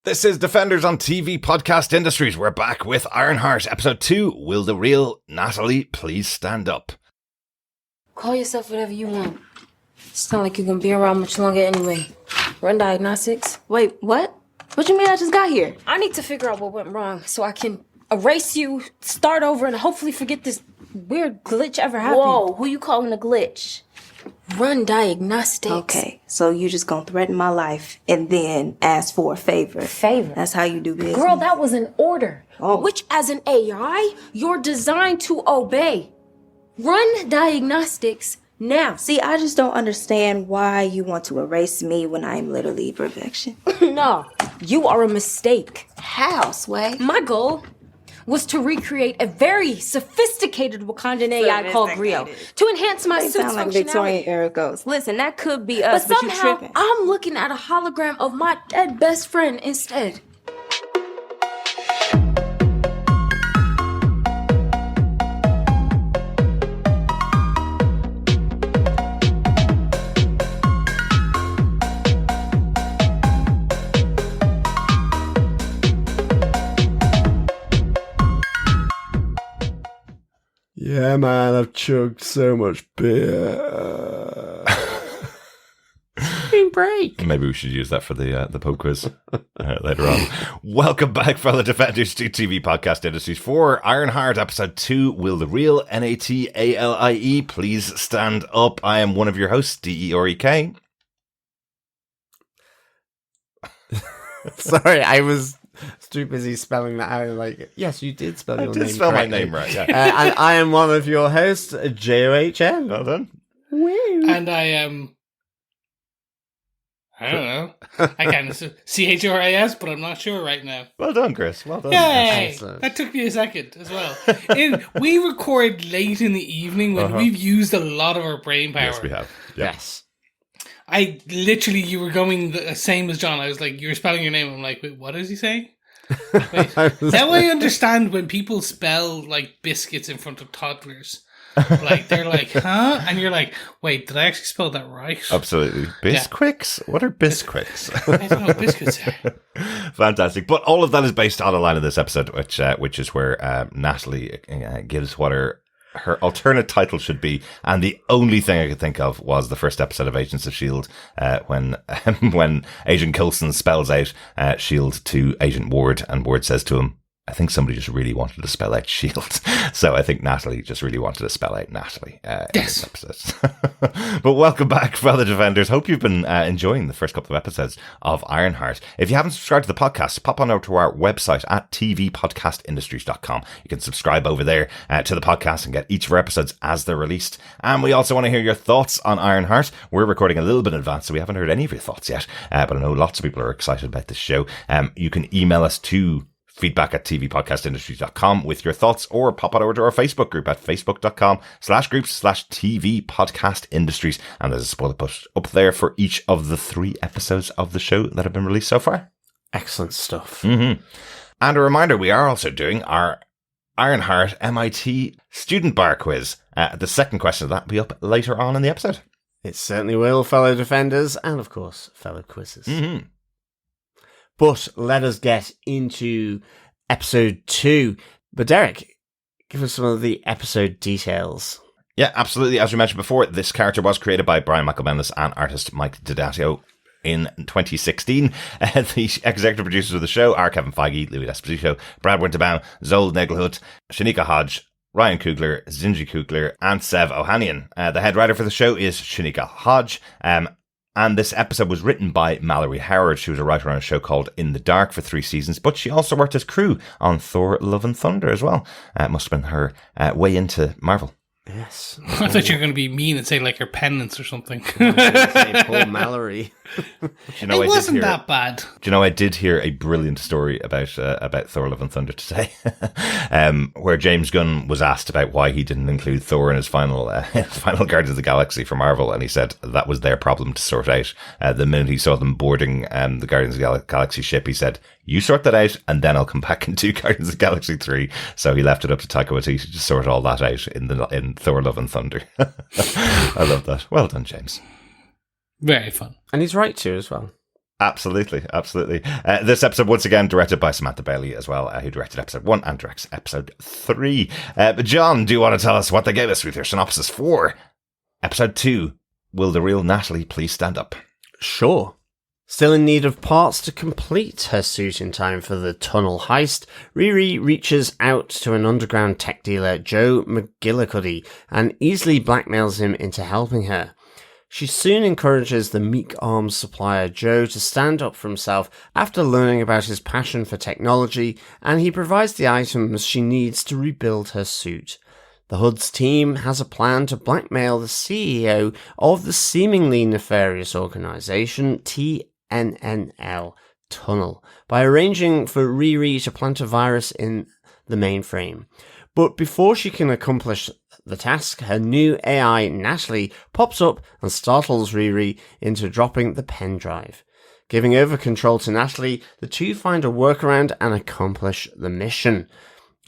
This is Defenders on TV Podcast Industries. We're back with Ironheart, Episode 2. Will the real Natalie please stand up? Call yourself whatever you want. It's not like you're gonna be around much longer anyway. Run diagnostics. Wait, what? What you mean I just got here? I need to figure out what went wrong so I can erase you, start over, and hopefully forget this weird glitch ever happened. Whoa, who you calling a glitch? Run diagnostics. Okay, so you just gonna threaten my life and then ask for a favor. Favor? That's how you do business. Girl, that was an order. Oh. Which, as an AI, you're designed to obey. Run diagnostics now. See, I just don't understand why you want to erase me when I'm literally perfection. No, you are a mistake. How, Sway? My goal was to recreate a very sophisticated Wakandan AI called Rio to enhance my They suit's sound like functionality. Victorian era ghosts. Listen, that could be us, But but you somehow, tripping. I'm looking at a hologram of my dead best friend instead. Yeah, man, I've chugged so much beer. Break. Maybe we should use that for the pub quiz later on. Welcome back, fellow Defenders, to TV Podcast Industries for Ironheart, Episode 2. Will the real NATALIE please stand up? I am one of your hosts, DEREK. Sorry, I was too busy spelling that out. Like, yes, you did spell your name. I did spell correctly. my name right, yeah. And I am one of your hosts, JOHN. Well done. Woo. And I am... I don't know. I kind of CHRIS, but I'm not sure right now. Well done, Chris. Well done. Yay! Excellent. That took me a second as well. We record late in the evening when Uh-huh. we've used a lot of our brain power. Yes, we have. Yep. Yes. I literally, you were going the same as John. I was like, you were spelling your name. I'm like, wait, what is he saying? Wait. Now I understand when people spell like biscuits in front of toddlers. Like they're like, huh? And you're like, wait, did I actually spell that right? Absolutely. Bisquicks? What are Bisquicks? I don't know what biscuits are. Fantastic. But all of that is based on a line of this episode, which is where Natalie gives what her alternate title should be, and the only thing I could think of was the first episode of Agents of S.H.I.E.L.D. When Agent Coulson spells out S.H.I.E.L.D. to Agent Ward, and Ward says to him, I think somebody just really wanted to spell out S.H.I.E.L.D. So I think Natalie just really wanted to spell out Natalie in this episode. But welcome back, fellow Defenders. Hope you've been enjoying the first couple of episodes of Ironheart. If you haven't subscribed to the podcast, pop on over to our website at tvpodcastindustries.com. You can subscribe over there to the podcast and get each of our episodes as they're released. And we also want to hear your thoughts on Ironheart. We're recording a little bit in advance, so we haven't heard any of your thoughts yet. But I know lots of people are excited about this show. You can email us to feedback at tvpodcastindustries.com with your thoughts, or pop on over to our Facebook group at facebook.com/groups/TV Podcast Industries. And there's a spoiler post up there for each of the 3 episodes of the show that have been released so far. Excellent stuff. Mm-hmm. And a reminder, we are also doing our Ironheart MIT student bar quiz. The second question of that will be up later on in the episode. It certainly will, fellow Defenders, and of course, fellow quizzes. Mm-hmm. But let us get into episode 2. But Derek, give us some of the episode details. Yeah, absolutely. As we mentioned before, this character was created by Brian Michael Bendis and artist Mike Didacio in 2016. The executive producers of the show are Kevin Feige, Louis Esposito, Brad Winterbaum, Zol Nagelhut, Shanika Hodge, Ryan Coogler, Zinji Coogler, and Sev Ohanian. The head writer for the show is Shanika Hodge. And this episode was written by Malarie Howard. She was a writer on a show called In the Dark for 3 seasons, but she also worked as crew on Thor Love and Thunder as well. It must have been her way into Marvel. Yes. I thought you were going to be mean and say like your penance or something. Say Paul Mallory. You know, it wasn't that bad. Do you know, I did hear a brilliant story about Thor Love and Thunder today, where James Gunn was asked about why he didn't include Thor in his final Guardians of the Galaxy for Marvel, and he said that was their problem to sort out. The minute he saw them boarding the Guardians of the Galaxy ship, he said, "You sort that out, and then I'll come back and do Guardians of the Galaxy 3. So he left it up to Taika Waititi to sort all that out in Thor Love and Thunder. I love that. Well done, James. Very fun. And he's right to as well. Absolutely. This episode, once again, directed by Samantha Bailey as well, who directed episode 1 and directs episode 3. But John, do you want to tell us what they gave us with your synopsis for episode 2? Will the real Natalie please stand up? Sure. Still in need of parts to complete her suit in time for the tunnel heist, Riri reaches out to an underground tech dealer, Joe McGillicuddy, and easily blackmails him into helping her. She soon encourages the meek arms supplier Joe to stand up for himself after learning about his passion for technology, and he provides the items she needs to rebuild her suit. The Hood's team has a plan to blackmail the CEO of the seemingly nefarious organization TNNL Tunnel by arranging for Riri to plant a virus in the mainframe. But before she can accomplish the task, her new AI NATALIE pops up and startles Riri into dropping the pen drive. Giving over control to NATALIE, the two find a workaround and accomplish the mission.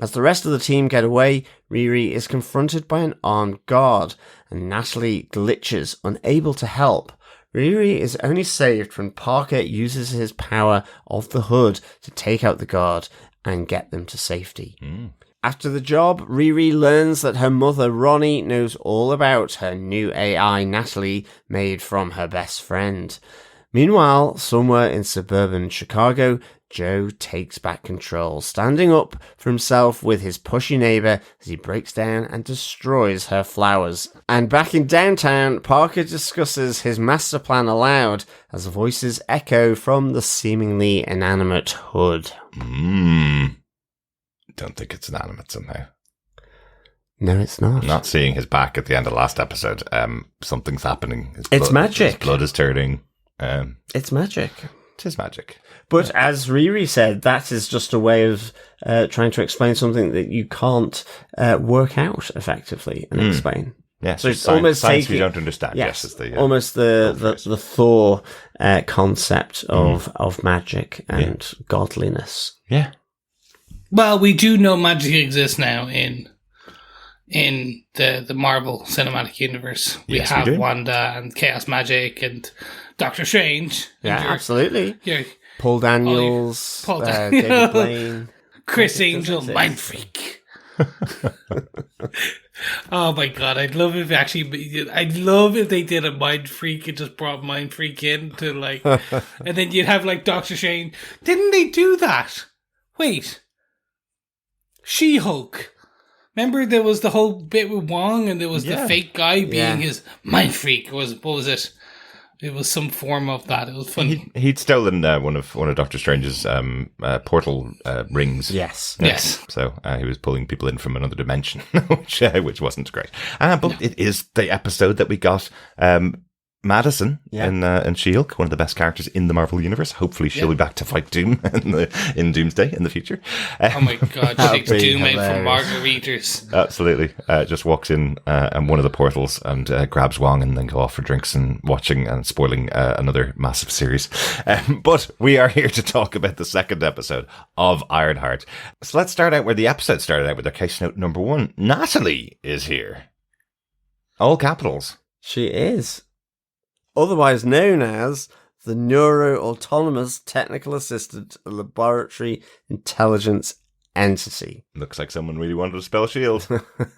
As the rest of the team get away, Riri is confronted by an armed guard, and NATALIE glitches, unable to help. Riri is only saved when Parker uses his power of the Hood to take out the guard and get them to safety. After the job, Riri learns that her mother, Ronnie, knows all about her new AI, NATALIE, made from her best friend. Meanwhile, somewhere in suburban Chicago, Joe takes back control, standing up for himself with his pushy neighbor as he breaks down and destroys her flowers. And back in downtown, Parker discusses his master plan aloud as voices echo from the seemingly inanimate Hood. Don't think it's inanimate somehow. No, it's not. Not seeing his back at the end of last episode. Something's happening. It's magic. His blood is turning. It's magic. It is magic. But as Riri said, that is just a way of trying to explain something that you can't work out effectively and explain. Yeah, so it's science, almost science taking, we don't understand. Yes, is the, almost the Thor concept of magic and godliness. Yeah. Well, we do know magic exists now in the Marvel Cinematic Universe. We Yes, have we do. Wanda and Chaos Magic and Doctor Strange. Yeah, And absolutely. your Paul Daniels, Paul David Blaine. Chris Angel, Mind Freak. Oh my god, I'd love if they did a Mind Freak and just brought Mind Freak in to like, and then you'd have like Doctor Strange. Didn't they do that? Wait. She-Hulk. Remember there was the whole bit with Wong and there was the fake guy being his Mind Freak. What was it? It was some form of that. It was funny. He'd stolen one of Doctor Strange's portal rings. Yes. Yes. So he was pulling people in from another dimension, which wasn't great. But it is the episode that we got Madison in She-Hulk, one of the best characters in the Marvel Universe. Hopefully she'll be back to fight Doom in Doomsday in the future. Oh my god, she takes Doom out from margaritas. Absolutely. Just walks in one of the portals and grabs Wong and then go off for drinks and watching and spoiling another massive series. But we are here to talk about the second episode of Ironheart. So let's start out where the episode started out with our case note number 1. Natalie is here. All capitals. She is. Otherwise known as the Neuro-Autonomous Technical Assistant Laboratory Intelligence Entity. Looks like someone really wanted to spell shield.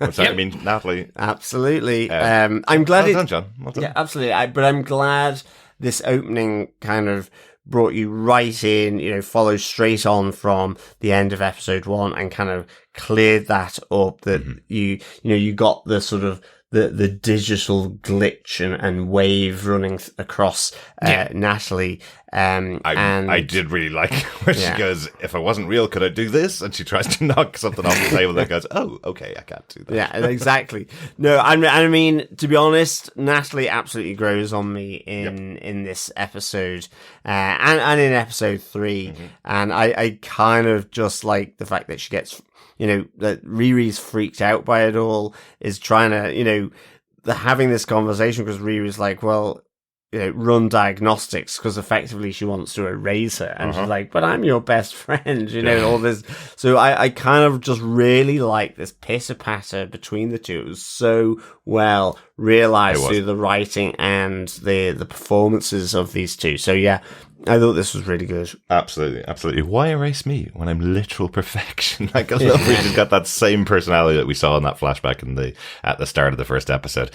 I'm sorry, I mean Natalie. Absolutely. I'm glad well done, John. Well done. Yeah, absolutely. But I'm glad this opening kind of brought you right in, follows straight on from the end of episode 1 and kind of cleared that up, that you got the sort of the digital glitch and wave running across Natalie. I did really like where she goes, if I wasn't real, could I do this? And she tries to knock something off the table and goes, oh, okay, I can't do that. Yeah, exactly. No, I mean, to be honest, Natalie absolutely grows on me in this episode and in episode 3. And I kind of just like the fact that she gets... that Riri's freaked out by it all, is trying to, having this conversation because Riri's like, well, run diagnostics because effectively she wants to erase her. And she's like, but I'm your best friend, all this. So I kind of just really like this pitter patter between the two. It was so well realized through the writing and the performances of these two. So yeah, I thought this was really good. Absolutely. Why erase me when I'm literal perfection? Like, I love she's got that same personality that we saw in that flashback at the start of the first episode.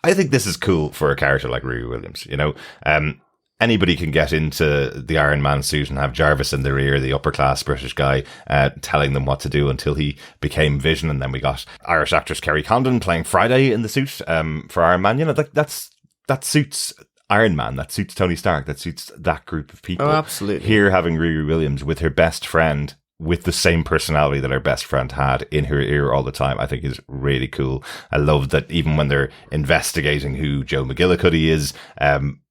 I think this is cool for a character like Riri Williams. You know, anybody can get into the Iron Man suit and have Jarvis in their ear, the upper class British guy, telling them what to do until he became Vision. And then we got Irish actress Kerry Condon playing Friday in the suit for Iron Man. You know, that suits Iron Man, that suits Tony Stark, that suits that group of people. Oh, absolutely. Here, having Riri Williams with her best friend, with the same personality that her best friend had in her ear all the time, I think is really cool. I love that even when they're investigating who Joe McGillicuddy is,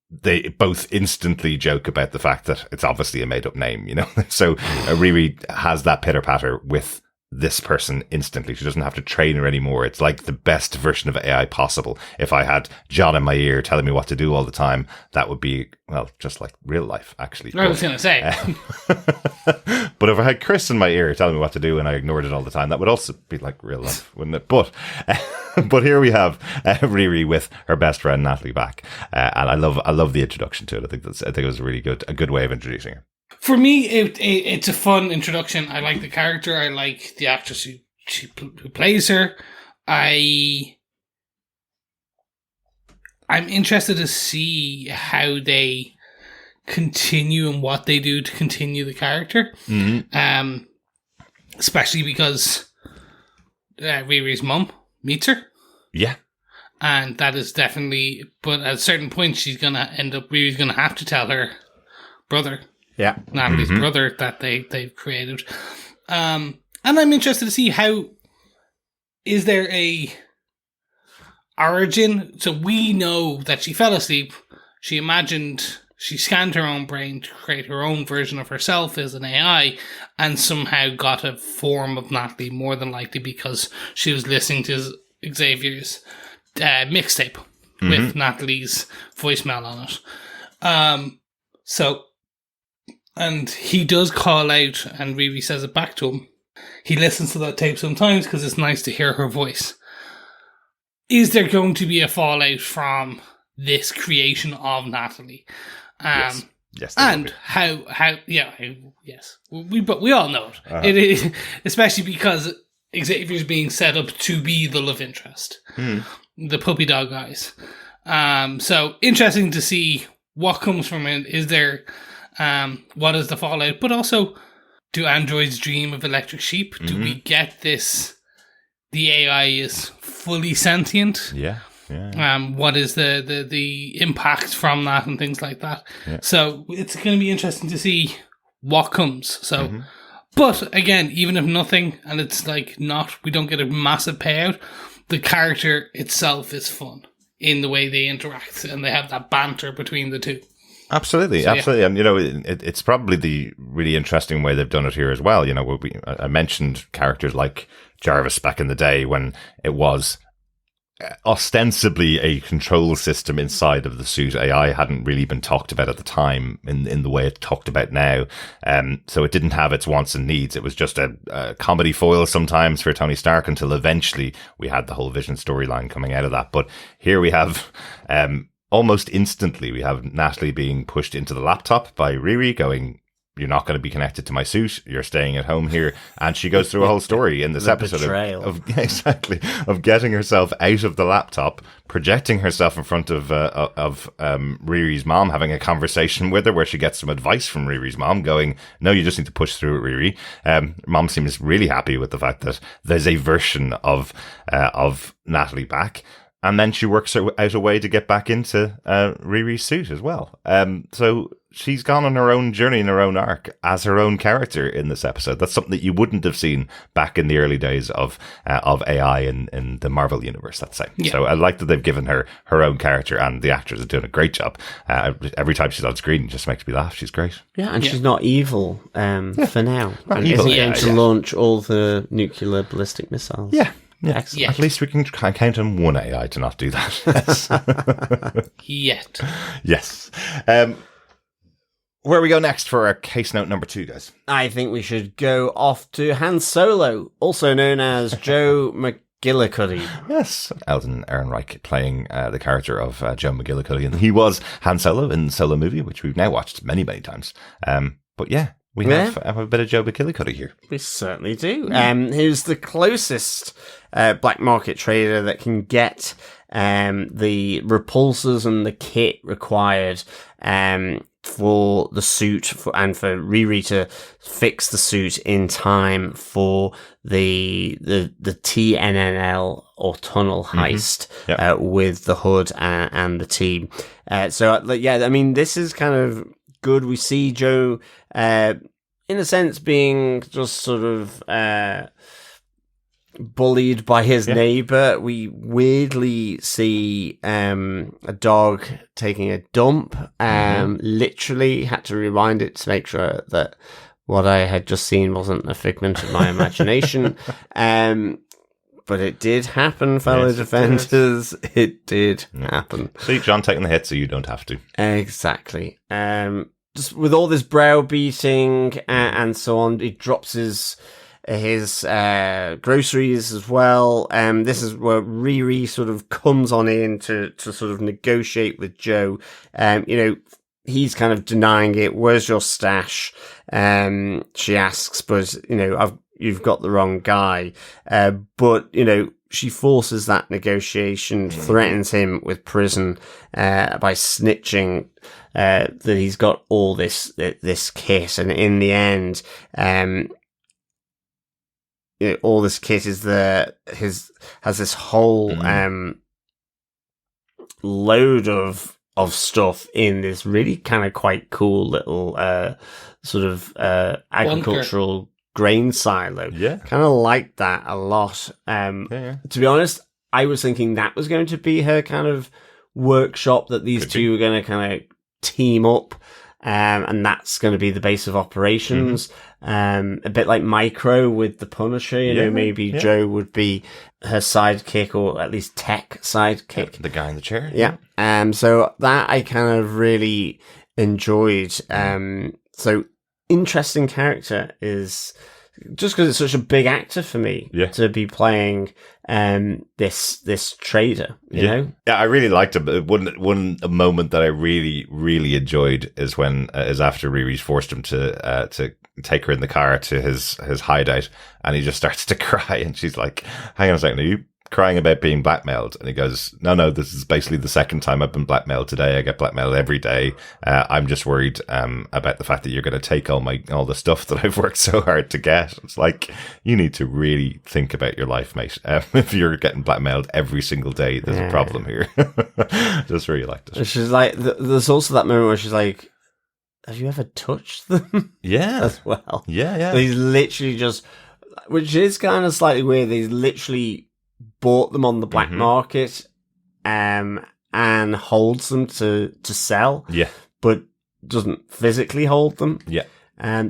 they both instantly joke about the fact that it's obviously a made up name, you know? So Riri has that pitter patter with this person instantly. She doesn't have to train her anymore. It's like the best version of AI possible. If I had John in my ear telling me what to do all the time, that would be, well, just like real life, actually. I was going to say. But if I had Chris in my ear telling me what to do and I ignored it all the time, that would also be like real life, wouldn't it? But here we have Riri with her best friend Natalie back, and I love the introduction to it. I think it was really good, a good way of introducing her. For me, it's a fun introduction. I like the character. I like the actress who plays her. I'm interested to see how they continue and what they do to continue the character. Mm-hmm. Especially because Riri's mum meets her. Yeah. And that is definitely, but at a certain point, Riri's gonna have to tell her brother. Yeah. Natalie's brother that they've created. And I'm interested to see how, is there a origin? So we know that she fell asleep. She scanned her own brain to create her own version of herself as an AI and somehow got a form of Natalie, more than likely because she was listening to Xavier's mixtape with Natalie's voicemail on it. And he does call out, and Riri says it back to him. He listens to that tape sometimes because it's nice to hear her voice. Is there going to be a fallout from this creation of Natalie? Yes. And yes. We all know it. It is, especially because Xavier's being set up to be the love interest. The puppy dog eyes. So interesting to see what comes from it. Is there... what is the fallout? But also, do androids dream of electric sheep? Do we get this? The AI is fully sentient. Yeah. What is the impact from that and things like that? Yeah. So it's going to be interesting to see what comes. So, but again, even if nothing, and it's like we don't get a massive payout, the character itself is fun in the way they interact, and they have that banter between the two. Absolutely. Yeah. And, you know, it's probably the really interesting way they've done it here as well. You know, I mentioned characters like Jarvis back in the day when it was ostensibly a control system inside of the suit. AI hadn't really been talked about at the time in the way it's talked about now. So it didn't have its wants and needs. It was just a comedy foil sometimes for Tony Stark until eventually we had the whole Vision storyline coming out of that. But here we have... almost instantly, we have Natalie being pushed into the laptop by Riri going, you're not going to be connected to my suit. You're staying at home here. And she goes through a whole story in this episode of getting herself out of the laptop, projecting herself in front of Riri's mom, having a conversation with her where she gets some advice from Riri's mom going, no, you just need to push through it, Riri. Mom seems really happy with the fact that there's a version of Natalie back. And then she works out a way to get back into Riri's suit as well. So she's gone on her own journey in her own arc as her own character in this episode. That's something that you wouldn't have seen back in the early days of AI in the Marvel universe, let's say. Yeah. So I like that they've given her own character, and the actors are doing a great job. Every time she's on screen, it just makes me laugh. She's great. Yeah, and she's not evil for now. And isn't going to launch all the nuclear ballistic missiles. Yeah. Yeah, at least we can count on one AI to not do that. Yet. Yes. Where we go next for our case note number 2, guys? I think we should go off to Han Solo, also known as Joe McGillicuddy. Yes, Eldon Ehrenreich playing the character of Joe McGillicuddy, and he was Han Solo in the Solo movie, which we've now watched many, many times. But yeah, we have a bit of Joe McGillicuddy here. We certainly do. Who's the closest black market trader that can get the repulsors and the kit required for the suit and for Riri to fix the suit in time for the TNNL or tunnel heist with the Hood and the team. I mean, this is kind of good. We see Joe, in a sense, being just sort of bullied by his neighbor. We weirdly see a dog taking a dump. Literally had to rewind it to make sure that what I had just seen wasn't a figment of my imagination. But it did happen, fellow defenders. It did happen. See, John taking the hit so you don't have to. Exactly. Just with all this browbeating and so on, he drops his groceries as well. This is where Riri sort of comes on in to sort of negotiate with Joe. He's kind of denying it. Where's your stash? She asks, but you've got the wrong guy. But she forces that negotiation, threatens him with prison by snitching that he's got all this kit, and in the end, all this kit is has this whole load of stuff in this really kind of quite cool little sort of agricultural grain silo. Yeah, kind of like that a lot. To be honest, I was thinking that was going to be her kind of workshop, that these two were going to kind of team up. And that's going to be the base of operations. A bit like Micro with the Punisher, maybe Joe would be her sidekick, or at least tech sidekick. The guy in the chair. Yeah. So that I kind of really enjoyed. So interesting character is just because it's such a big actor for me to be playing this trader, you know? Yeah, I really liked him. One moment that I really, really enjoyed is when is after Riri's forced him to take her in the car to his hideout, and he just starts to cry, and she's like, hang on a second, are you crying about being blackmailed? And he goes, no, this is basically the second time I've been blackmailed today. I get blackmailed every day. I'm just worried about the fact that you're going to take all the stuff that I've worked so hard to get. It's like, you need to really think about your life, mate. If you're getting blackmailed every single day, there's a problem here. Just really liked it. She's like, there's also that moment where she's like, have you ever touched them? Yeah. As well. Yeah. He's literally just, which is kind of slightly weird. He's literally bought them on the black market and holds them to sell, but doesn't physically hold them.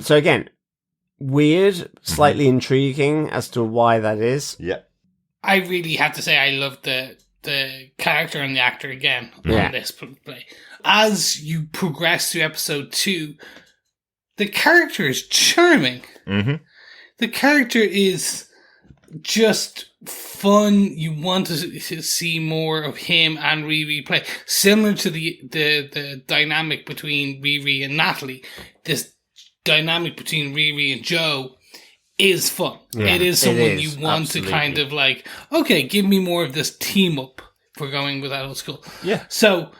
So again, weird, slightly intriguing as to why that is. I really have to say I love the character and the actor again on this play. As you progress through episode 2, the character is charming. The character is just fun. You want to see more of him and Riri play, similar to the dynamic between Riri and Natalie. This dynamic between Riri and Joe is fun. It is someone you want to kind of like, okay, give me more of this team up if we're going with that old school. So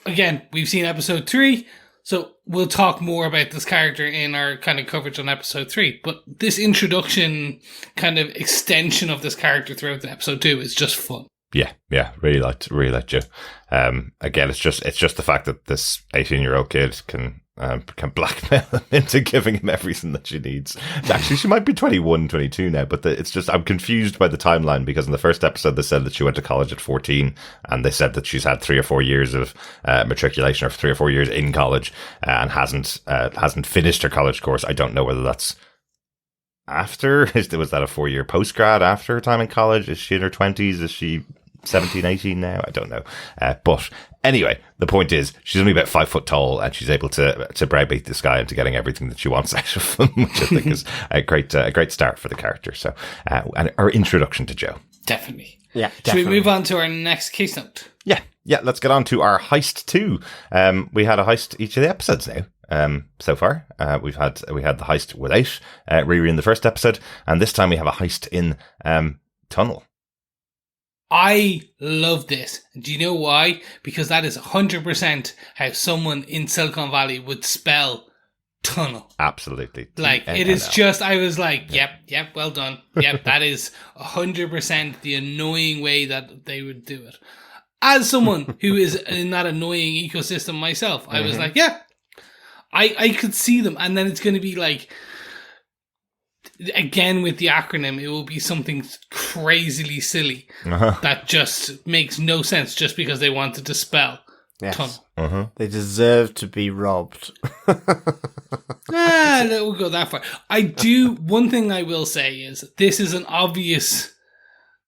again, we've seen episode 3, so we'll talk more about this character in our kind of coverage on episode 3. But this introduction kind of extension of this character throughout the episode 2 is just fun. Yeah, really liked Joe. Again, it's just the fact that this 18-year-old kid can blackmail him into giving him everything that she needs. Actually, she might be 21, 22 now, but it's just, I'm confused by the timeline, because in the first episode they said that she went to college at 14, and they said that she's had 3 or 4 years of matriculation, or 3 or 4 years in college, and hasn't finished her college course. I don't know whether that's after, was that a 4-year postgrad after her time in college? Is she in her 20s? Is she 17, 18 now. I don't know. But anyway, the point is she's only about 5 foot tall and she's able to browbeat this guy into getting everything that she wants out of him, which I think is a great start for the character. So, and our introduction to Joe. Definitely. Yeah, Should we move on to our next case note? Yeah, let's get on to our heist 2. We had a heist each of the episodes now. So far, we had the heist without Riri in the first episode, and this time we have a heist in tunnel. I love this. Do you know why? Because that is 100% how someone in Silicon Valley would spell tunnel. Absolutely. Like, TNNL. it is just, I was like, yep, well done. Yep, that is 100% the annoying way that they would do it. As someone who is in that annoying ecosystem myself, I was like, yeah, I could see them. And then it's going to be like, again with the acronym, it will be something crazily silly that just makes no sense just because they wanted to spell tunnel. They deserve to be robbed. We'll go that far. One thing I will say is this is an obvious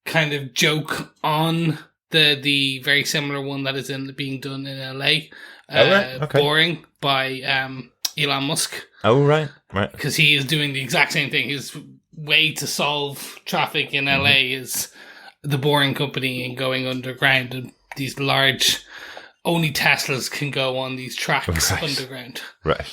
kind of joke on the very similar one that is being done in LA. Right. Okay. Boring by Elon Musk. Oh, right. Because he is doing the exact same thing. His way to solve traffic in LA is the Boring Company and going underground. And these large, only Teslas can go on these tracks underground. Right.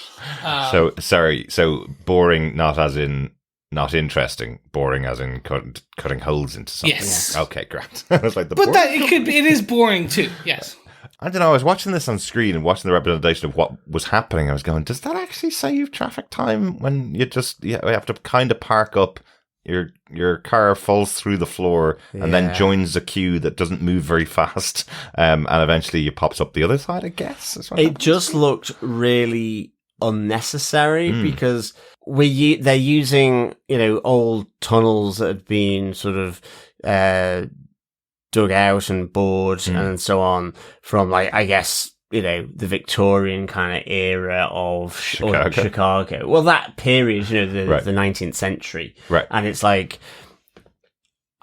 So boring, not as in not interesting. Boring as in cutting holes into something. Yes. Okay, great. I was like, it is boring too. Yes. I don't know. I was watching this on screen and watching the representation of what was happening. I was going, does that actually save traffic time when you have to kind of park up? Your car falls through the floor and then joins a queue that doesn't move very fast, and eventually it pops up the other side, I guess. It just looked really unnecessary because they're using old tunnels that had been sort of dug out and bored and so on from, like, I guess, the Victorian kind of era of Chicago. Well, that period, the 19th century. Right. And it's like,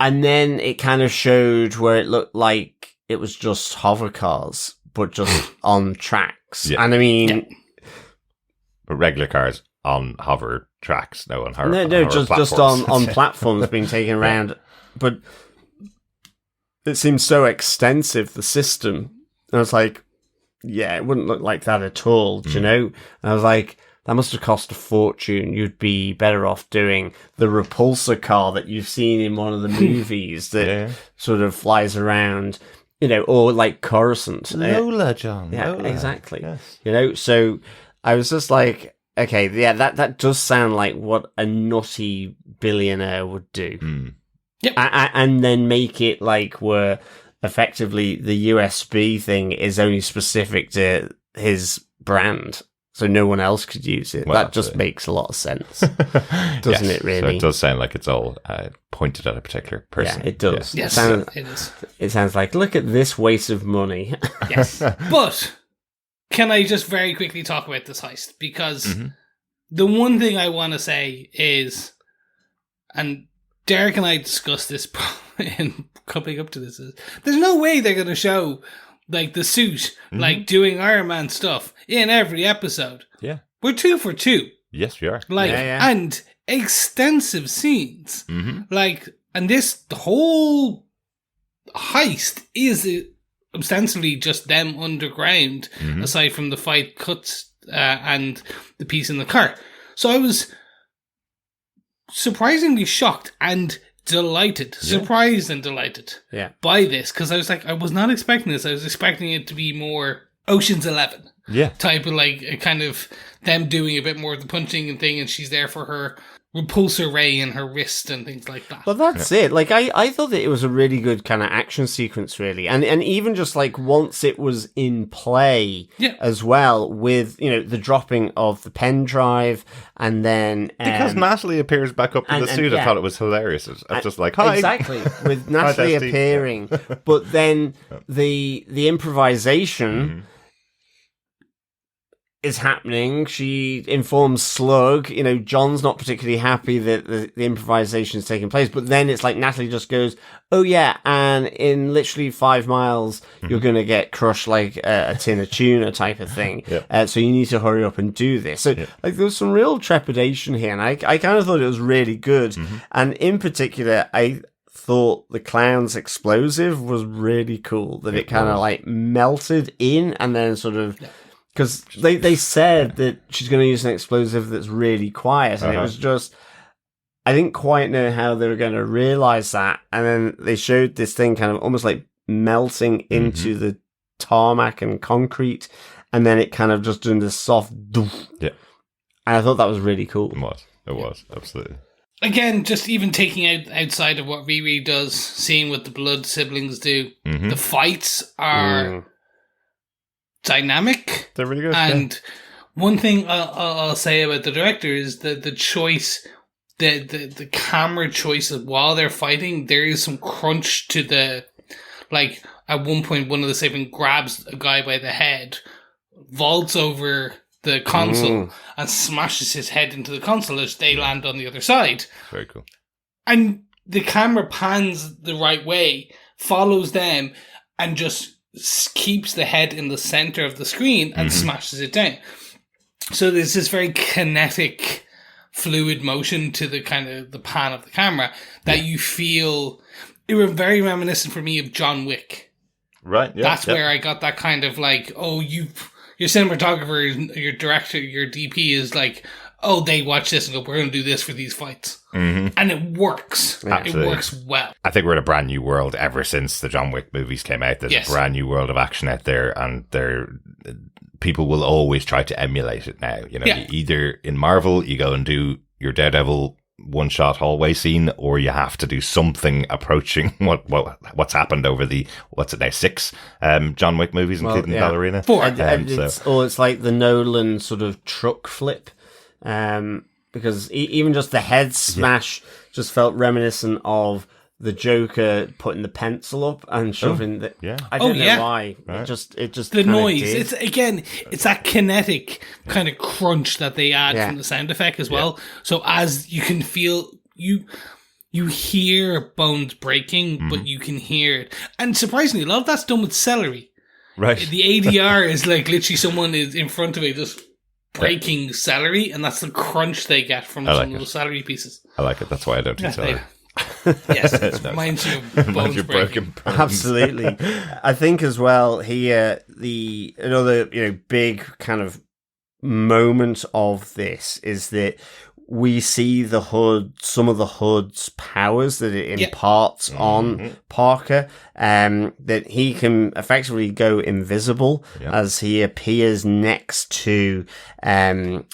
and then it kind of showed where it looked like it was just hover cars, but just on tracks. Yeah. And I mean, but regular cars on hover tracks, just on platforms being taken around. But it seems so extensive, the system. And I was like, yeah, it wouldn't look like that at all, do you know? And I was like, that must have cost a fortune. You'd be better off doing the repulsor car that you've seen in one of the movies that sort of flies around, or like Coruscant. Lola, John. Yeah, Lola. Exactly. Yes. So I was just like, okay, yeah, that does sound like what a nutty billionaire would do. Yep. And then make it like where effectively the USB thing is only specific to his brand, so no one else could use it. Well, that just makes a lot of sense, doesn't it, really? So it does sound like it's all pointed at a particular person. Yeah, it does. Yes, it is. It sounds like, look at this waste of money. Yes. But can I just very quickly talk about this heist? Because the one thing I want to say is, and Derek and I discussed this in coming up to this, is there's no way they're going to show like the suit like doing Iron Man stuff in every episode. Yeah, we're 2 for 2. Yes, we are. Like, and extensive scenes. Like, and the whole heist is ostensibly just them underground, aside from the fight cuts and the piece in the car. So I was surprisingly shocked and delighted, surprised and delighted by this, because I was like, I was not expecting this. I was expecting it to be more Ocean's 11 type of, like, a kind of them doing a bit more of the punching and thing, and she's there for her repulsor ray in her wrist and things like that. Well, that's it. Like, I thought that it was a really good kind of action sequence, really. And even just, like, once it was in play as well, with, the dropping of the pen drive, and then... because Natalie appears back up in the suit, I thought it was hilarious. I was just like, hi! Exactly, with Natalie appearing. But then the improvisation... is happening. She informs Slug, John's not particularly happy that the improvisation is taking place, but then it's like Natalie just goes, oh yeah, and in literally 5 miles, you're going to get crushed like a tin of tuna type of thing. So you need to hurry up and do this. So like there was some real trepidation here, and I kind of thought it was really good. And in particular, I thought the clown's explosive was really cool, that it kind of like melted in and then sort of... Because they said that she's going to use an explosive that's really quiet, and it was just... I didn't quite know how they were going to realise that, and then they showed this thing kind of almost like melting into the tarmac and concrete, and then it kind of just doing this soft... doof. Yeah. And I thought that was really cool. It was, absolutely. Again, just even taking outside of what Riri does, seeing what the blood siblings do, the fights are... dynamic. They're really good. And one thing I'll say about the director is that the choice, the camera choices while they're fighting, there is some crunch to the, like at one point one of the siblings grabs a guy by the head, vaults over the console and smashes his head into the console as they land on the other side. Very cool. And the camera pans the right way, follows them, and just keeps the head in the center of the screen and smashes it down. So there's this very kinetic, fluid motion to the kind of the pan of the camera that you feel. It was very reminiscent for me of John Wick. Right. Yeah. That's where I got that kind of like, your cinematographer, your director, your DP is like, oh, they watch this and go, we're going to do this for these fights. And it works. Absolutely. It works well. I think we're in a brand new world ever since the John Wick movies came out. There's a brand new world of action out there, and people will always try to emulate it now. Either in Marvel, you go and do your Daredevil one-shot hallway scene, or you have to do something approaching what's happened over the, 6 John Wick movies, including Ballerina. 4. It's like the Nolan sort of truck flip. Because even just the head smash just felt reminiscent of the Joker putting the pencil up and shoving the... Yeah. I don't know why. Right. It just the noise. did. It's that kinetic kind of crunch that they add from the sound effect as well. So as you can feel, you hear bones breaking, but you can hear it. And surprisingly, a lot of that's done with celery. Right. The ADR is like literally someone is in front of it just breaking celery, and that's the crunch they get from some of those celery pieces. I like it. That's why I don't eat celery. Yes, it reminds you of bones breaking. Absolutely. I think as well here, another big kind of moment of this is that we see some of the HUD's powers that it imparts on Parker, that he can effectively go invisible as he appears next to, Sheila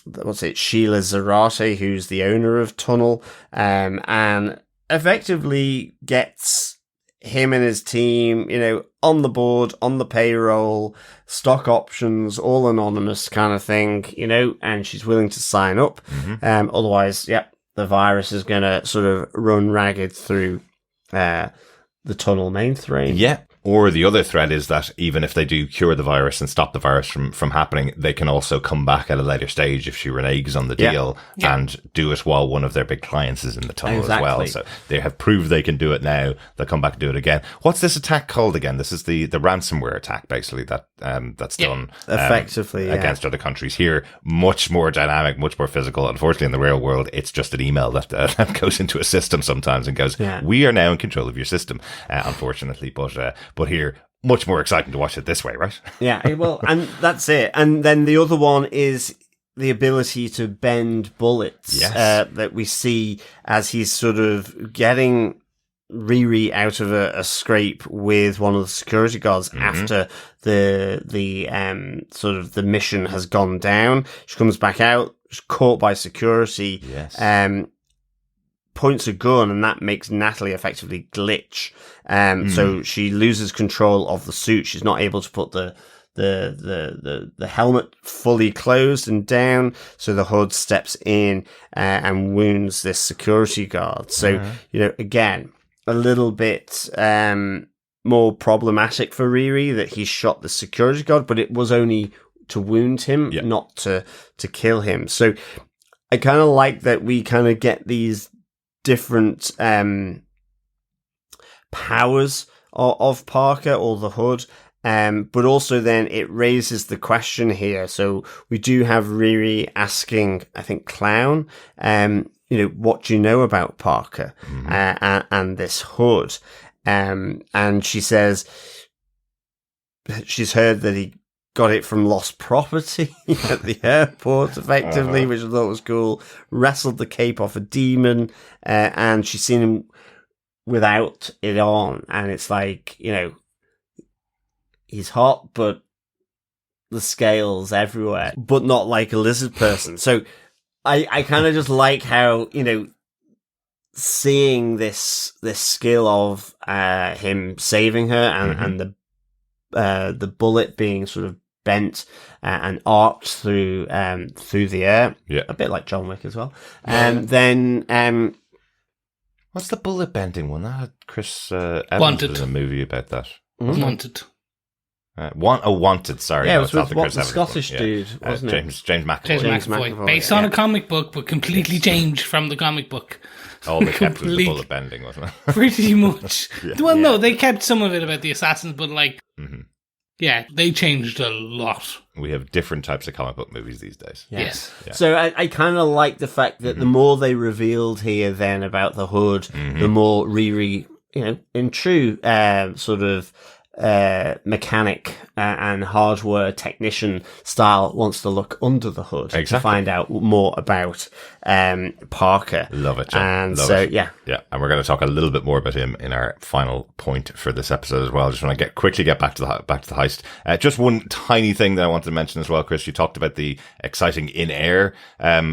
Zarate, who's the owner of Tunnel, and effectively gets him and his team, on the board, on the payroll, stock options, all anonymous kind of thing, and she's willing to sign up. Otherwise, the virus is going to sort of run ragged through the Tunnel mainframe. Yeah. Or the other threat is that even if they do cure the virus and stop the virus from happening, they can also come back at a later stage if she reneges on the deal and do it while one of their big clients is in the tunnel as well. So they have proved they can do it now. They'll come back and do it again. What's this attack called again? This is the ransomware attack, basally, that's done effectively against other countries. Here, much more dynamic, much more physical. Unfortunately, in the real world, it's just an email that goes into a system sometimes and goes, we are now in control of your system, unfortunately. But here, much more exciting to watch it this way, right? Yeah, well, and that's it. And then the other one is the ability to bend bullets that we see as he's sort of getting Riri out of a scrape with one of the security guards after the sort of the mission has gone down. She comes back out, she's caught by security. Points a gun, and that makes Natalie effectively glitch. So she loses control of the suit. She's not able to put the helmet fully closed and down. So the HUD steps in and wounds this security guard. So again, a little bit more problematic for Riri that he shot the security guard, but it was only wound him, Yeah. not to kill him. So I kind of like that we kind of get these different powers of Parker or the Hood. But also then it raises the question here. So we do have Riri asking, I think, Clown, what do you know about Parker and this Hood? And she says she's heard that he got it from lost property at the airport, effectively, which I thought was cool. Wrestled the cape off a demon, and she's seen him without it on. And it's like, he's hot, but the scales everywhere, but not like a lizard person. So I kind of just like how, seeing this skill of him saving her and the bullet being sort of bent and arced through the air, a bit like John Wick as well. And then what's the bullet bending one? That had Chris Evans Wanted. was in a movie about that. Wanted. Wanted. Sorry, yeah, no, it it's was not with the Chris the Evans Scottish one. dude, wasn't it? James McAvoy. James McAvoy. Based on a comic book, but completely changed from the comic book. All they kept was the Complete- bullet bending, wasn't it? Pretty much. Well, no, they kept some of it about the assassins, but they changed a lot. We have different types of comic book movies these days. Yes. Yeah. So I kind of like the fact that the more they revealed here then about the Hood, the more Riri, in true sort of mechanic and hardware technician style, wants to look under the hood to find out more about Parker. Love it, John. And Love so, it. Yeah, and we're going to talk a little bit more about him in our final point for this episode as well. Just want to quickly get back to the heist. Just one tiny thing that I wanted to mention as well, Chris. You talked about the exciting in-air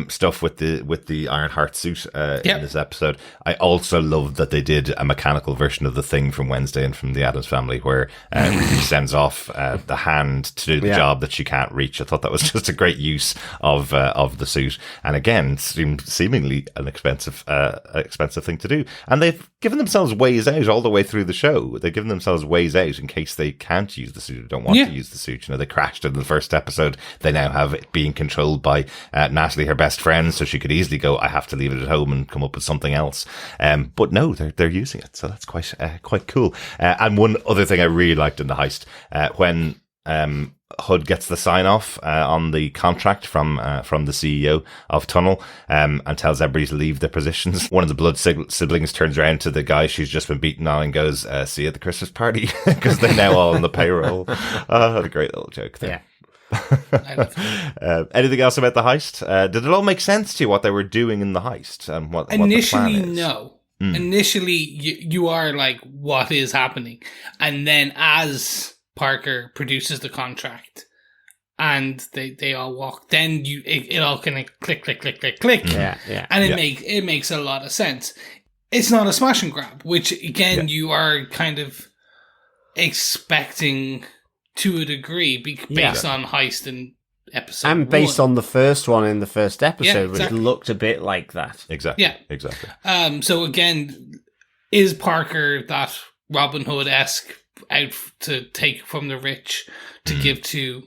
stuff with the Ironheart suit in this episode. I also love that they did a mechanical version of the thing from Wednesday and from the Addams Family, where he sends off the hand to do the job that she can't reach. I thought that was just a great use of the suit, and again, seemed seemingly an expensive thing to do. And they've given themselves ways out all the way through the show. They've given themselves ways out in case they can't use the suit or don't want to use the suit. They crashed in the first episode. They now have it being controlled by Natalie, her best friend, so she could easily go, I have to leave it at home and come up with something else. But no, they're using it, so that's quite cool. And one other thing I really liked in the heist, when Hood gets the sign off on the contract from the CEO of Tunnel, and tells everybody to leave their positions. One of the blood siblings turns around to the guy she's just been beaten on and goes, see you at the Christmas party, because they're now all on the payroll. What a great little joke there. Anything else about the heist? Did it all make sense to you what they were doing in the heist and what Initially, the plan is? no. Initially, you are like, what is happening? And then as Parker produces the contract and they all walk, then it all kind of click. And it makes a lot of sense. It's not a smash and grab, which again, you are kind of expecting to a degree based on heist and episode and based on the first one in the first episode, which exactly. looked a bit like that. Exactly. So again, is Parker that Robin Hood-esque out to take from the rich to give to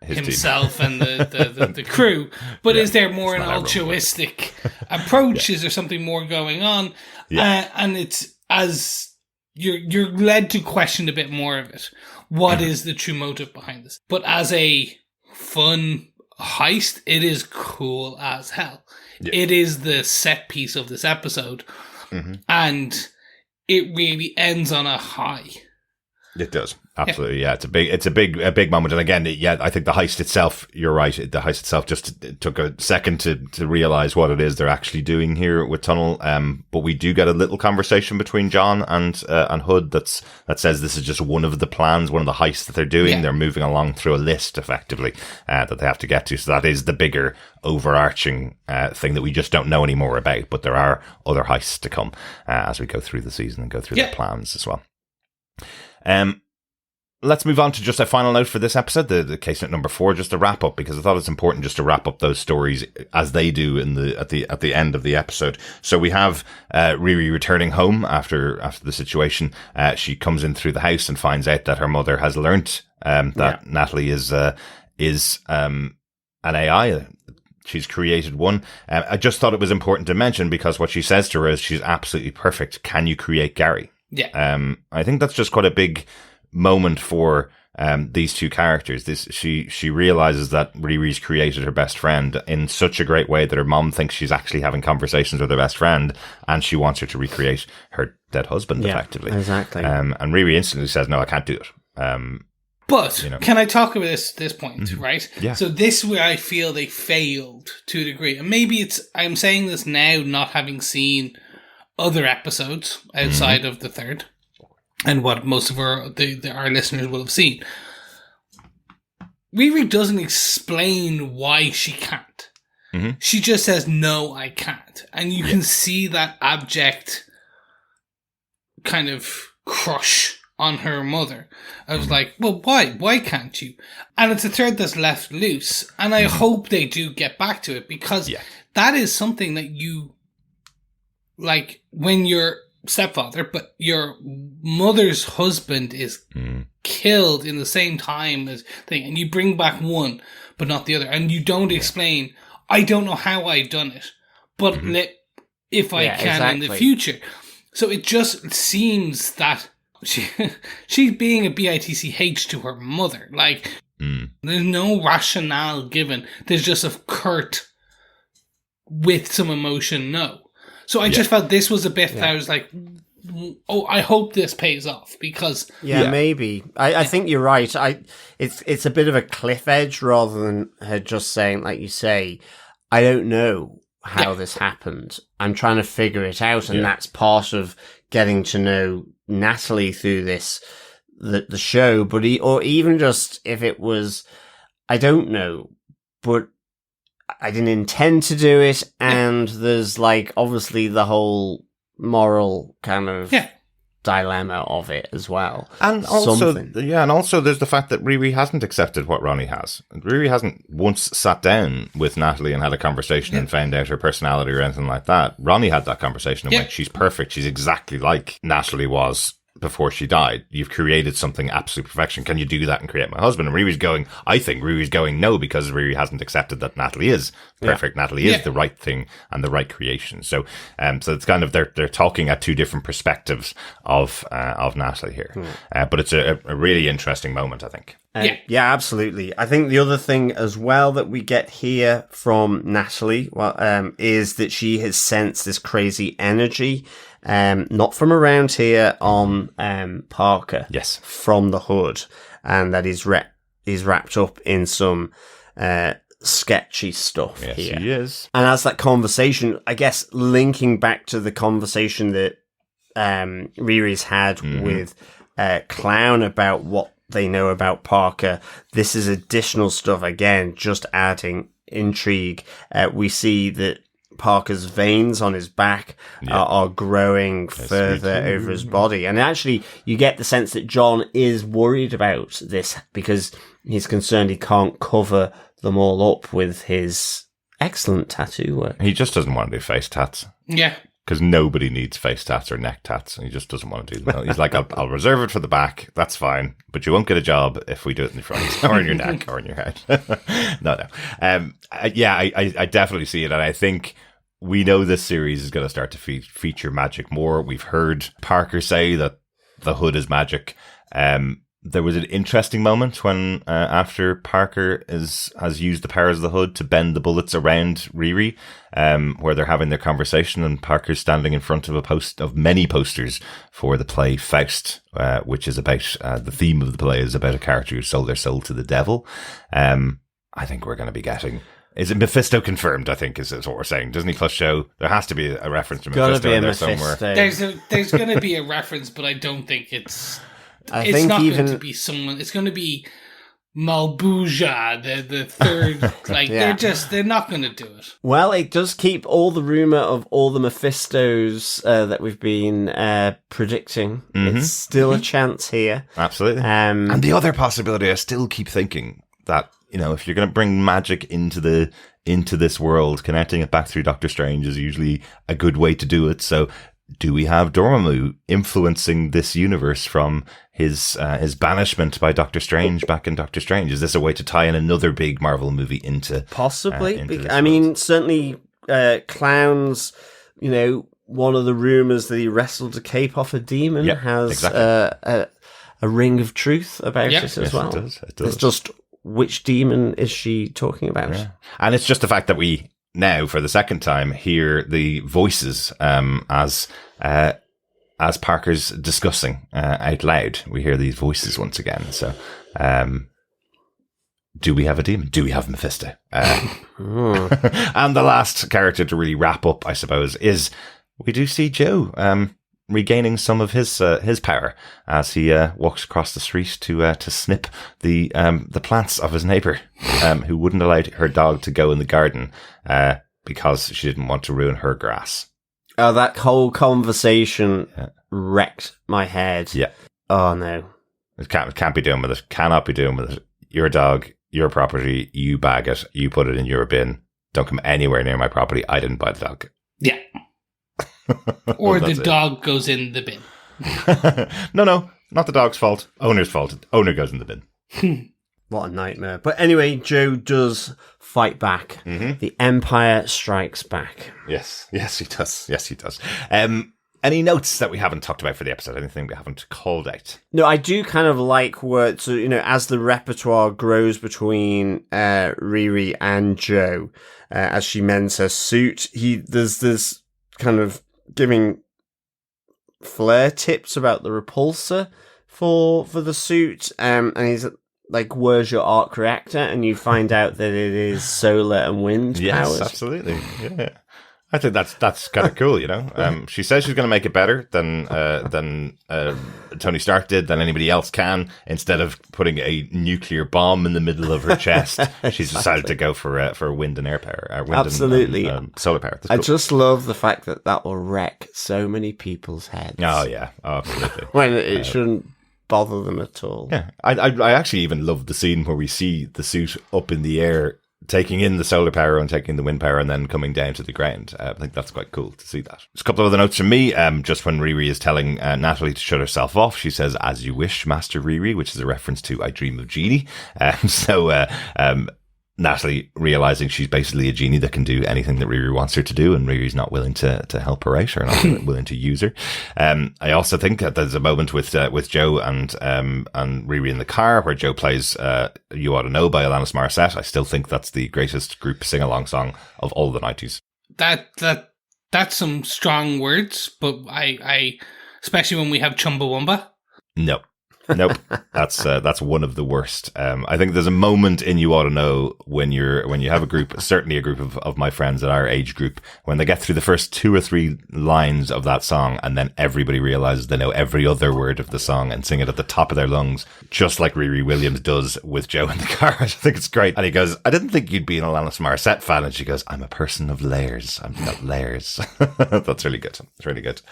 His himself and the crew? But is there more an altruistic approach? Is there something more going on? And it's as you're led to question a bit more of it. What is the true motive behind this? But as a fun heist, it is cool as hell. It is the set piece of this episode, and it really ends on a high. It does. Absolutely. Yeah. It's a big moment. And again, I think the heist itself, you're right. The heist itself just took a second to realize what it is they're actually doing here with Tunnel. But we do get a little conversation between John and Hood that says this is just one of the plans, one of the heists that they're doing. Yeah. They're moving along through a list effectively, that they have to get to. So that is the bigger overarching, thing that we just don't know anymore about. But there are other heists to come, as we go through the season and go through the plans as well. Let's move on to just a final note for this episode, the case note number 4, just to wrap up, because I thought it's important just to wrap up those stories as they do at the end of the episode. So we have Riri returning home after the situation. She comes in through the house and finds out that her mother has learnt that Natalie is is an AI. She's created one. I just thought it was important to mention because what she says to her is she's absolutely perfect. Can you create Gary? Yeah. I think that's just quite a big moment for these two characters. She realizes that Riri's created her best friend in such a great way that her mom thinks she's actually having conversations with her best friend, and she wants her to recreate her dead husband effectively. Exactly. And Riri instantly says, "No, I can't do it." But can I talk about this point, right? Yeah. So this where I feel they failed to a degree. And maybe I'm saying this now not having seen other episodes outside of the third and what most of our listeners will have seen. Riri doesn't explain why she can't. She just says, "No, I can't." And you can see that abject kind of crush on her mother. I was like, well, why? Why can't you? And it's a thread that's left loose. And I hope they do get back to it because that is something that you, like, when your stepfather, but your mother's husband is killed in the same time as thing, and you bring back one, but not the other. And you don't explain, I don't know how I done it, but if I can in the future. So it just seems that she's being a bitch to her mother. Like, there's no rationale given. There's just a curt, with some emotion, no. So I just felt this was a bit that I was like, oh, I hope this pays off because... Yeah, maybe. I think you're right. It's a bit of a cliff edge rather than her just saying, like you say, I don't know how this happened. I'm trying to figure it out, and that's part of getting to know Natalie through the show, but or even just if it was, I don't know, but I didn't intend to do it, and there's like obviously the whole moral kind of dilemma of it as well. And also, and also there's the fact that Riri hasn't accepted what Ronnie has. Riri hasn't once sat down with Natalie and had a conversation and found out her personality or anything like that. Ronnie had that conversation and went, she's perfect. She's exactly like Natalie was before she died. You've created something absolute perfection. Can you do that and create my husband? And I think Riri's going no, because Riri hasn't accepted that Natalie is perfect. Natalie is the right thing and the right creation. So it's kind of, they're talking at two different perspectives of Natalie here. But it's a really interesting moment, I think. Yeah, absolutely. I think the other thing as well that we get here from Natalie, is that she has sensed this crazy energy, not from around here on Parker. Yes, from the hood, and that is wrapped up in some sketchy stuff here. Yes, he is. And as that conversation, I guess, linking back to the conversation that Riri's had with Clown about what they know about Parker, this is additional stuff, again, just adding intrigue. We see that Parker's veins on his back are growing further over his body. And actually, you get the sense that John is worried about this because he's concerned he can't cover them all up with his excellent tattoo work. He just doesn't want to do face tats. Yeah. Because nobody needs face tats or neck tats. He just doesn't want to do them. He's like, I'll reserve it for the back. That's fine. But you won't get a job if we do it in the front or in your neck or in your head. No. I definitely see it. And I think we know this series is going to start to feature magic more. We've heard Parker say that the hood is magic. There was an interesting moment when after Parker has used the powers of the hood to bend the bullets around Riri, where they're having their conversation, and Parker's standing in front of many posters for the play Faust, which is about the theme of the play is about a character who sold their soul to the devil. I think we're going to be getting. Is it Mephisto confirmed? I think is what we're saying. Disney Plus show. There has to be a reference to Mephisto in there somewhere. There's going to be a reference, but I don't think it's. It's not going to be someone. It's going to be Malbuja, the third. Like they're not going to do it. Well, it does keep all the rumor of all the Mephistos that we've been predicting. It's still a chance here. Absolutely. And the other possibility, I still keep thinking that, if you're going to bring magic into this world, connecting it back through Doctor Strange is usually a good way to do it. So do we have Dormammu influencing this universe from his banishment by Doctor Strange back in Doctor Strange? Is this a way to tie in another big Marvel movie into possibly? Into this I mean, certainly Clowns. One of the rumors that he wrestled a cape off a demon has exactly. A ring of truth about it as well. It does. It's just, which demon is she talking about? Yeah. And it's just the fact that we now, for the second time, hear the voices as Parker's discussing out loud. We hear these voices once again. So, do we have a demon? Do we have Mephisto? And the last character to really wrap up, I suppose, is we do see Joe regaining some of his power as he walks across the street to snip the plants of his neighbor, who wouldn't allow her dog to go in the garden because she didn't want to ruin her grass. Oh, that whole conversation wrecked my head. Yeah. Oh no, It can't be doing with it. Cannot be doing with it. Your dog, your property. You bag it. You put it in your bin. Don't come anywhere near my property. I didn't buy the dog. Yeah. Or the dog goes in the bin. No, not the dog's fault. Owner's fault. Owner goes in the bin. What a nightmare. But anyway, Joe does fight back. Mm-hmm. The Empire strikes back. Yes, he does. Any notes that we haven't talked about for the episode? Anything we haven't called out? No, I do kind of like where, so, as the repertoire grows between Riri and Joe, as she mends her suit, there's this kind of giving flair tips about the repulsor for the suit, and he's like, where's your arc reactor? And you find out that it is solar and wind Yes, powers. absolutely. Yeah. I think that's kind of cool, She says she's going to make it better than Tony Stark did, than anybody else can. Instead of putting a nuclear bomb in the middle of her chest, she's decided to go for wind and air power. Wind Absolutely. and solar power. That's I cool. just love the fact that will wreck so many people's heads. Oh, yeah. Oh, absolutely. When it shouldn't bother them at all. Yeah. I actually even love the scene where we see the suit up in the air, taking in the solar power and taking the wind power and then coming down to the ground. I think that's quite cool to see that. Just a couple of other notes from me. Just when Riri is telling Natalie to shut herself off, she says, "As you wish, Master Riri," which is a reference to I Dream of Genie. Natalie realizing she's basically a genie that can do anything that Riri wants her to do, and Riri's not willing to help her out, or not willing to use her. I also think that there's a moment with Joe and Riri in the car where Joe plays "You Ought to Know" by Alanis Morissette. I still think that's the greatest group sing-along song of all the 90s. That's some strong words, but I especially when we have Chumbawamba. Nope. That's one of the worst. I think there's a moment in You Ought to Know when you have a group, certainly a group of my friends at our age group, when they get through the first 2 or 3 lines of that song, and then everybody realizes they know every other word of the song and sing it at the top of their lungs, just like Riri Williams does with Joe in the car. I think it's great. And he goes, "I didn't think you'd be an Alanis Morissette fan." And she goes, "I'm a person of layers. I've got layers." That's really good. It's really good.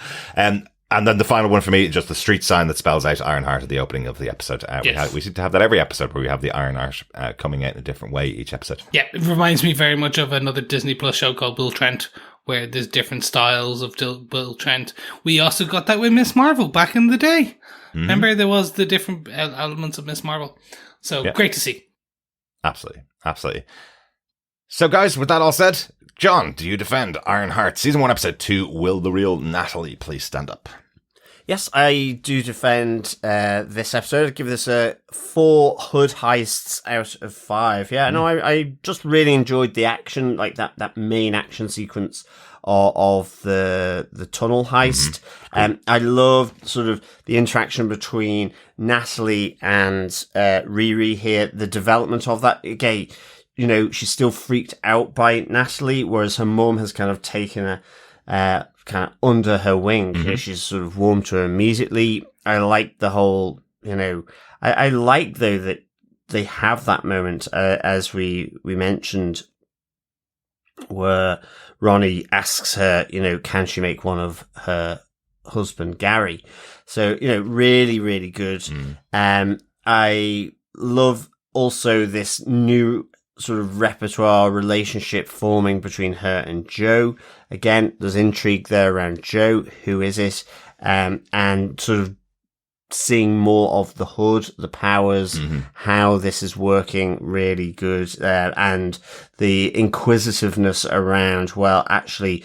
And then the final one for me is just the street sign that spells out Ironheart at the opening of the episode. Yes. We seem to have that every episode, where we have the Ironheart coming out in a different way each episode. Yeah, it reminds me very much of another Disney Plus show called Bill Trent, where there's different styles of Bill Trent. We also got that with Miss Marvel back in the day. Mm-hmm. Remember, there was the different elements of Miss Marvel. So, Great to see. Absolutely. So, guys, with that all said, John, do you defend Ironheart? Season 1, Episode 2, Will the Real Natalie please stand up? Yes, I do defend this episode. I'd give this a 4 hood heists out of 5. Yeah, no, I just really enjoyed the action, like that main action sequence of the tunnel heist. I loved sort of the interaction between Natalie and Riri here, the development of that. Again, she's still freaked out by Natalie, whereas her mum has kind of taken her kind of under her wing. She's sort of warmed to her immediately. I like the whole, I like though that they have that moment, as we mentioned, where Ronnie asks her, can she make one of her husband Gary? So, really, really good. I love also this new sort of repertoire relationship forming between her and Joe. Again, there's intrigue there around Joe. Who is it? And sort of seeing more of the hood, the powers, how this is working really good, and the inquisitiveness around, well, actually,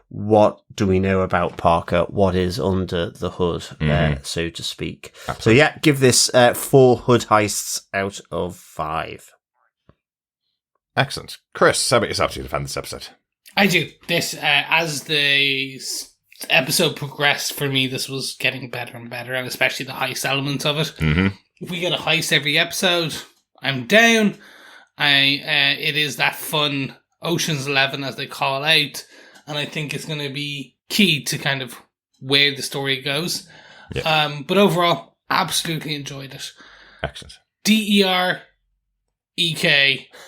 what do we know about Parker? What is under the hood, so to speak? Absolutely. So yeah, give this 4 hood heists out of 5. Excellent. Chris, how about yourself to defend this episode? I do. This, as the episode progressed for me, this was getting better and better, and especially the heist element of it. If we get a heist every episode, I'm down. It is that fun Ocean's 11, as they call out, and I think it's going to be key to kind of where the story goes. Yeah. But overall, absolutely enjoyed it. Excellent. DEREK,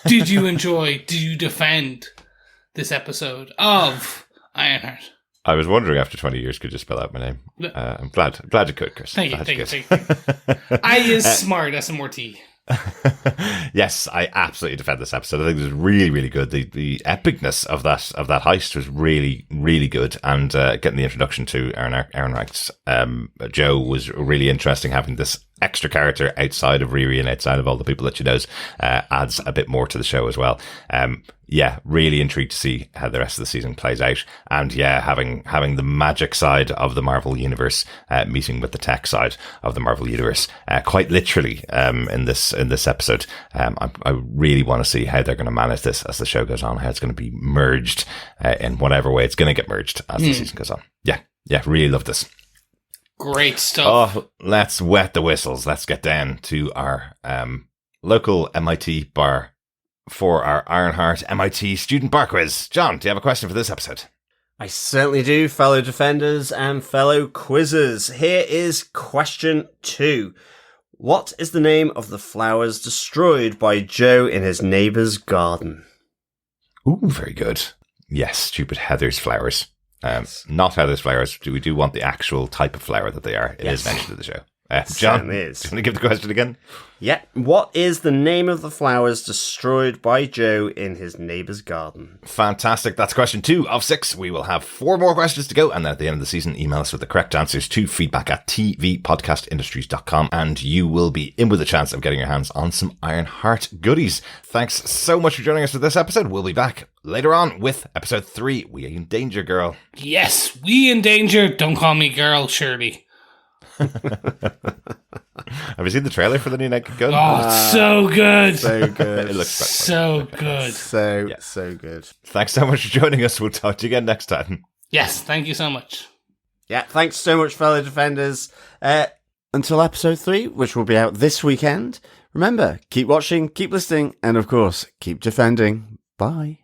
did you enjoy, did you defend this episode of Ironheart? I was wondering after 20 years, could you spell out my name? I'm glad you could, Chris. Thank you. I is smart, SMRT. Yes, I absolutely defend this episode. I think it was really, really good. The epicness of that heist was really, really good. And getting the introduction to Ironheart's Joe was really interesting. Having this extra character outside of Riri and outside of all the people that she knows adds a bit more to the show as well. Yeah, really intrigued to see how the rest of the season plays out. And yeah, having the magic side of the Marvel Universe meeting with the tech side of the Marvel Universe, quite literally in this episode. I really want to see how they're going to manage this as the show goes on, how it's going to be merged in whatever way it's going to get merged as the season goes on. Yeah, really love this. Great stuff. Oh, let's wet the whistles. Let's get down to our local MIT bar for our Ironheart MIT student bar quiz. John, do you have a question for this episode? I certainly do, fellow defenders and fellow quizzers. Here is question 2. What is the name of the flowers destroyed by Joe in his neighbour's garden? Ooh, very good. Yes, stupid Heather's flowers. Not Heather's flowers. We do want the actual type of flower that they are. It is mentioned in the show. John, do you want to give the question again? Yeah. What is the name of the flowers destroyed by Joe in his neighbour's garden? Fantastic. That's question 2 of 6. We will have 4 more questions to go. And then at the end of the season, email us with the correct answers to feedback@tvpodcastindustries.com. And you will be in with a chance of getting your hands on some Ironheart goodies. Thanks so much for joining us for this episode. We'll be back later on with episode 3. We in danger, girl. Yes, we in danger. Don't call me girl, Shirley. Have you seen the trailer for the new Naked Gun? Oh, it's so good. So good. It looks so good. So good. Thanks so much for joining us. We'll talk to you again next time. Yes, thank you so much. Yeah, thanks so much, fellow defenders. Until episode 3, which will be out this weekend, remember, keep watching, keep listening, and of course, keep defending. Bye.